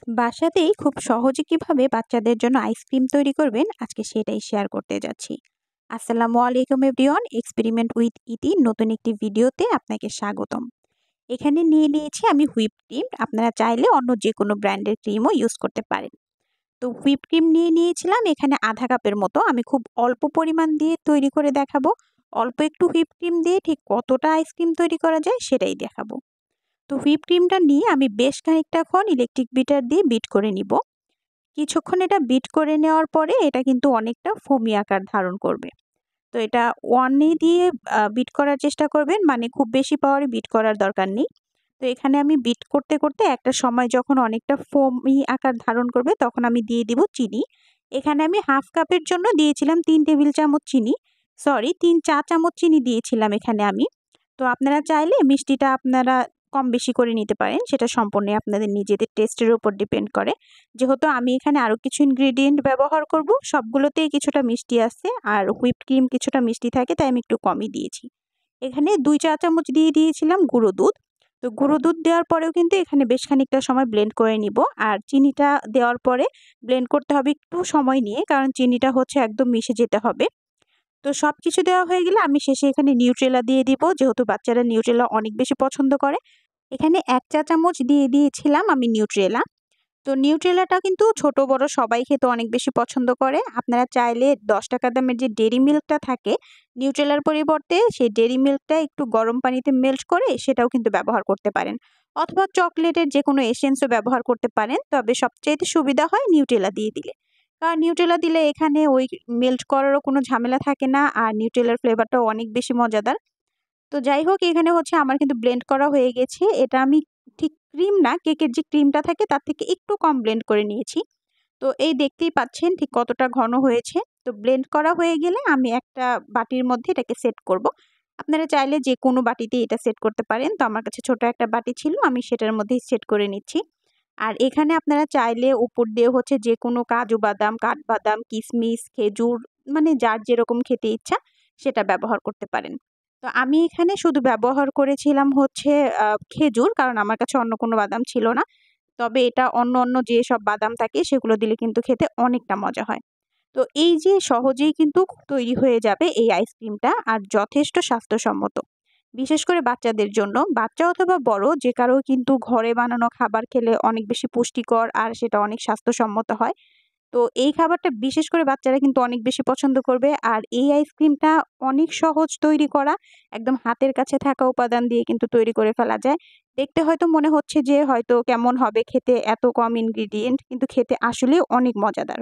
বাসাতেই খুব সহজে কিভাবে বাচ্চাদের জন্য আইসক্রিম তৈরি করবেন আজকে সেটাই শেয়ার করতে যাচ্ছি। আসসালামু আলাইকুম এভরিওয়ান, এক্সপেরিমেন্ট উইথ ইতি নতুন একটি ভিডিওতে আপনাকে স্বাগতম। এখানে নিয়ে নিয়েছি আমি হুইপ ক্রিম। আপনারা চাইলে অন্য যে কোনো ব্র্যান্ডের ক্রিমও ইউজ করতে পারেন। তো হুইপ ক্রিম নিয়ে নিয়েছিলাম এখানে আধা কাপের মতো। আমি খুব অল্প পরিমাণ দিয়ে তৈরি করে দেখাবো। অল্প একটু হুইপ ক্রিম দিয়ে ঠিক কতটা আইসক্রিম তৈরি করা যায় সেটাই দেখাবো। তো হুইপ ক্রিমটা নিয়ে আমি বেশ খানিকটাক্ষণ ইলেকট্রিক বিটার দিয়ে বিট করে নিব। কিছুক্ষণ এটা বিট করে নেওয়ার পরে এটা কিন্তু অনেকটা ফোমি আকার ধারণ করবে। তো এটা ওয়ানে দিয়ে বিট করার চেষ্টা করবেন, মানে খুব বেশি পাওয়ারে বিট করার দরকার নেই। তো এখানে আমি বিট করতে করতে একটা সময় যখন অনেকটা ফোমি আকার ধারণ করবে তখন আমি দিয়ে দিব চিনি। এখানে আমি হাফ কাপের জন্য দিয়েছিলাম ৩ টেবিল চামচ চিনি, সরি ৩ চা চামচ চিনি দিয়েছিলাম এখানে আমি। তো আপনারা চাইলে মিষ্টিটা আপনারা কম বেশি করে নিতে পারেন, সেটা সম্পূর্ণ আপনাদের নিজেদের টেস্টের উপর ডিপেন্ড করে। যেহেতু আমি এখানে আরও কিছু ইনগ্রেডিয়েন্ট ব্যবহার করব, সবগুলোতেই কিছুটা মিষ্টি আছে আর হুইপড ক্রিম কিছুটা মিষ্টি থাকে, তাই আমি একটু কমই দিয়েছি। এখানে ২ চা চামচ দিয়ে দিয়েছিলাম গুঁড়ো দুধ। তো গুঁড়ো দুধ দেওয়ার পরেও কিন্তু এখানে বেশ খানিকটা সময় ব্লেন্ড করে নিব। আর চিনিটা দেওয়ার পরে ব্লেন্ড করতে হবে একটু সময় নিয়ে, কারণ চিনিটা হচ্ছে একদম মিশে যেতে হবে। তো সবকিছু দেওয়া হয়ে গেলে আমি শেষে এখানে নিউট্রেলা দিয়ে দিব, যেহেতু বাচ্চারা নিউট্রেলা অনেক বেশি পছন্দ করে। এখানে ১ চা চামচ দিয়ে দিয়েছিলাম আমি নিউট্রেলা। তো নিউট্রেলাটা কিন্তু ছোট বড় সবাই খেতে অনেক বেশি পছন্দ করে। আপনারা চাইলে ৳১০ দামের যে ডেইরি মিল্কটা থাকে, নিউট্রেলার পরিবর্তে সেই ডেইরি মিল্কটা একটু গরম পানিতে মেল্ট করে সেটাও কিন্তু ব্যবহার করতে পারেন। অথবা চকোলেটের যেকোনো এসেন্সও ব্যবহার করতে পারেন। তবে সবচাইতে সুবিধা হয় নিউট্রেলা দিয়ে দিলে। কারণ নিউট্রেলা দিলে এখানে ওই মেল্ট করারও কোনো ঝামেলা থাকে না, আর নিউট্রেলার ফ্লেভারটাও অনেক বেশি মজাদার। তো যাই হোক, এখানে হচ্ছে আমার কিন্তু ব্লেন্ড করা হয়ে গেছে। এটা আমি ঠিক ক্রিম না, কেকের যে ক্রিমটা থাকে তার থেকে একটু কম ব্লেন্ড করে নিয়েছি। তো এই দেখতেই পাচ্ছেন ঠিক কতটা ঘন হয়েছে। তো ব্লেন্ড করা হয়ে গেলে আমি একটা বাটির মধ্যে এটাকে সেট করব। আপনারা চাইলে যেকোনো বাটিতেই এটা সেট করতে পারেন। তো আমার কাছে ছোট একটা বাটি ছিল, আমি সেটার মধ্যেই সেট করে নিচ্ছি। আর এখানে আপনারা চাইলে উপর দিয়ে হচ্ছে যেকোনো কাজু বাদাম, কাঠবাদাম, কিশমিশ, খেজুর, মানে যার যেরকম খেতে ইচ্ছা সেটা ব্যবহার করতে পারেন। তো আমি এখানে শুধু ব্যবহার করেছিলাম হচ্ছে খেজুর, কারণ আমার কাছে অন্য কোনো বাদাম ছিল না। তবে এটা অন্য যেসব বাদাম থাকে সেগুলো দিলে কিন্তু খেতে অনেকটা মজা হয়। তো এই যে সহজেই কিন্তু তৈরি হয়ে যাবে এই আইসক্রিমটা, আর যথেষ্ট স্বাস্থ্যসম্মত। বিশেষ করে বাচ্চাদের জন্য, বাচ্চা অথবা বড় যে কারো কিন্তু ঘরে বানানো খাবার খেলে অনেক বেশি পুষ্টিকর আর সেটা অনেক স্বাস্থ্যসম্মত হয়। তো এই খাবারটা বিশেষ করে বাচ্চারা কিন্তু অনেক বেশি পছন্দ করবে। আর এই আইসক্রিমটা অনেক সহজ তৈরি করা। একদম হাতের কাছে থাকা উপাদান দিয়ে কিন্তু তৈরি করে ফেলা যায়। দেখতে হয়তো মনে হচ্ছে যে হয়তো কেমন হবে খেতে, এত কম ইনগ্রিডিয়েন্ট, কিন্তু খেতে আসলেই অনেক মজাদার।